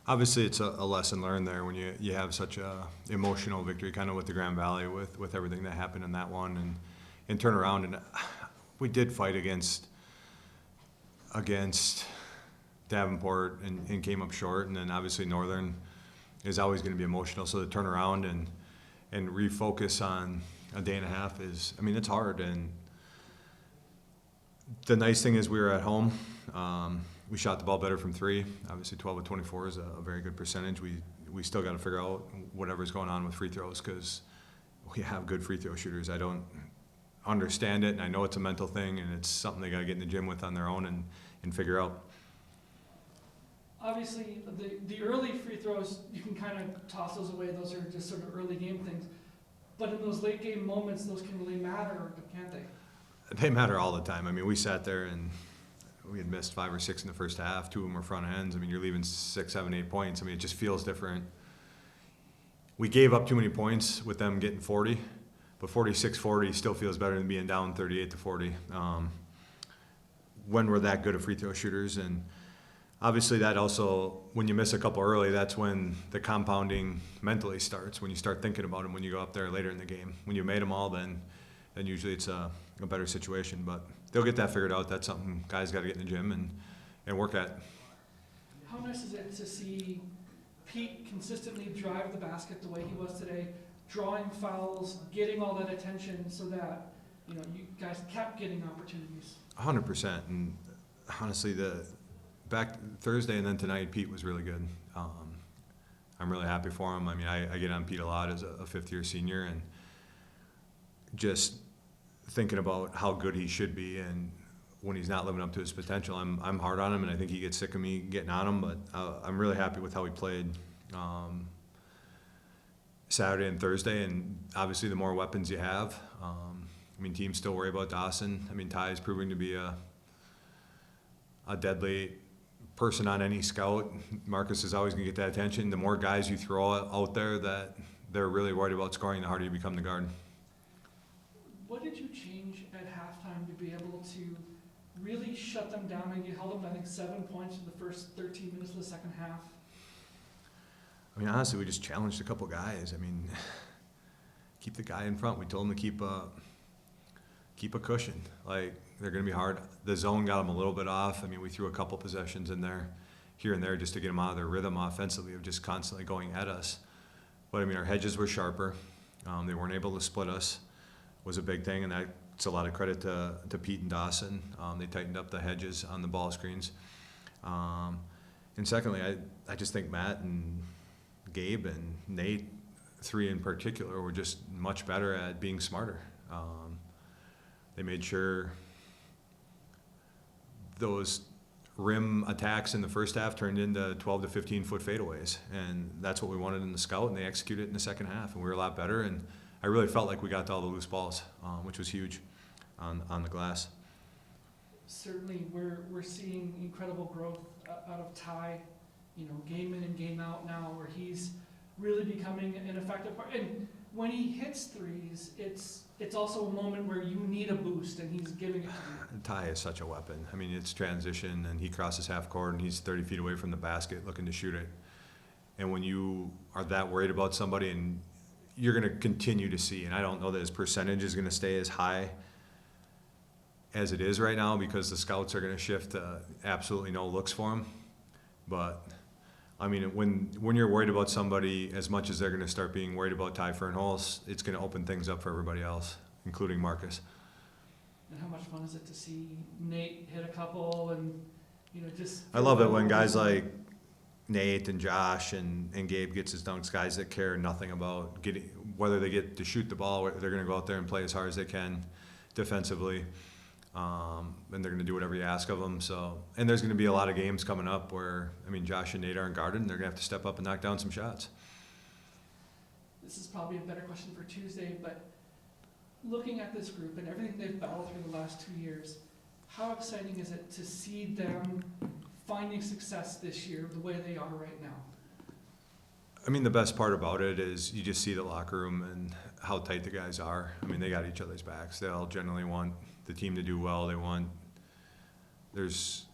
Obviously, it's a lesson learned there when you have such a emotional victory, kind of with the Grand Valley, with everything that happened in that one, and turn around. And we did fight against Davenport and came up short. And then obviously Northern is always going to be emotional. So to turn around and refocus on a day and a half is, I mean, it's hard. And the nice thing is we were at home. We shot the ball better from three. Obviously 12 of 24 is a very good percentage. We still got to figure out whatever's going on with free throws because we have good free throw shooters. I don't understand it, and I know it's a mental thing, and it's something they got to get in the gym with on their own and figure out. Obviously, the early free throws, you can kind of toss those away. Those are just sort of early game things. But in those late game moments, those can really matter, can't they? They matter all the time. I mean, we sat there and we had missed 5 or 6 in the first half. 2 of them were front ends. I mean, you're leaving 6, 7, 8 points. I mean, it just feels different. We gave up too many points with them getting 40, but 46-40 still feels better than being down 38-40 when we're that good at free throw shooters. And obviously that also, when you miss a couple early, that's when the compounding mentally starts, when you start thinking about them when you go up there later in the game. When you made them all, then usually it's a better situation. But they'll get that figured out. That's something guys got to get in the gym and work at. How nice is it to see Pete consistently drive the basket the way he was today, drawing fouls, getting all that attention so that, you guys kept getting opportunities? 100%. And honestly, back Thursday and then tonight, Pete was really good. I'm really happy for him. I mean, I get on Pete a lot as a fifth-year senior, and just thinking about how good he should be, and when he's not living up to his potential, I'm hard on him, and I think he gets sick of me getting on him. But I'm really happy with how he played Saturday and Thursday, and obviously the more weapons you have. I mean, teams still worry about Dawson. I mean, Ty is proving to be a deadly person on any scout. Marcus is always going to get that attention. The more guys you throw out there that they're really worried about scoring, the harder you become the guard. What did you change at halftime to be able to really shut them down? And you held them, I think, 7 points in the first 13 minutes of the second half. I mean, honestly, we just challenged a couple guys. I mean, keep the guy in front. We told him to keep a cushion. Like, they're going to be hard. The zone got them a little bit off. I mean, we threw a couple possessions in there, here and there, just to get them out of their rhythm offensively of just constantly going at us. But, I mean, our hedges were sharper. They weren't able to split us, was a big thing, and that's a lot of credit to Pete and Dawson. They tightened up the hedges on the ball screens. And secondly, I just think Matt and Gabe and Nate, 3 in particular, were just much better at being smarter. They made sure those rim attacks in the first half turned into 12 to 15 foot fadeaways, and that's what we wanted in the scout, and they executed it in the second half, and we were a lot better. And I really felt like we got to all the loose balls, which was huge on the glass. Certainly, we're seeing incredible growth out of Ty, game in and game out now, where he's really becoming an effective part. And when he hits threes, it's also a moment where you need a boost, and he's giving it to you. Ty is such a weapon. I mean, it's transition, and he crosses half court, and he's 30 feet away from the basket looking to shoot it. And when you are that worried about somebody, and you're going to continue to see, and I don't know that his percentage is going to stay as high as it is right now because the scouts are going to shift absolutely no looks for him. But I mean, when you're worried about somebody as much as they're going to start being worried about Ty Fernholz, it's going to open things up for everybody else, including Marcus. And how much fun is it to see Nate hit a couple and just? I love it when guys like Nate and Josh and Gabe gets his dunks, guys that care nothing about getting, whether they get to shoot the ball, they're going to go out there and play as hard as they can defensively. And they're going to do whatever you ask of them. So, and there's going to be a lot of games coming up where, I mean, Josh and Nate aren't guarded, and they're going to have to step up and knock down some shots. This is probably a better question for Tuesday, but looking at this group and everything they've battled through the last 2 years, how exciting is it to see them finding success this year the way they are right now? I mean, the best part about it is you just see the locker room and how tight the guys are. I mean, they got each other's backs. They all generally want the team to do well. There's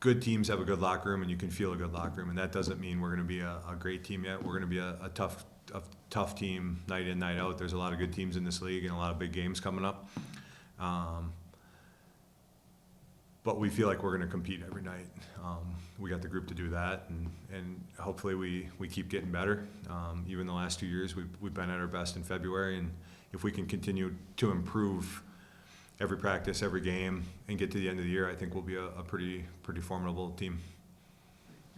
good teams have a good locker room, and you can feel a good locker room, and that doesn't mean we're going to be a great team yet. We're going to be a tough team night in, night out. There's a lot of good teams in this league and a lot of big games coming up. But we feel like we're going to compete every night. We got the group to do that, and hopefully we keep getting better. Even the last 2 years, we've been at our best in February, and if we can continue to improve every practice, every game, and get to the end of the year, I think we'll be a pretty formidable team.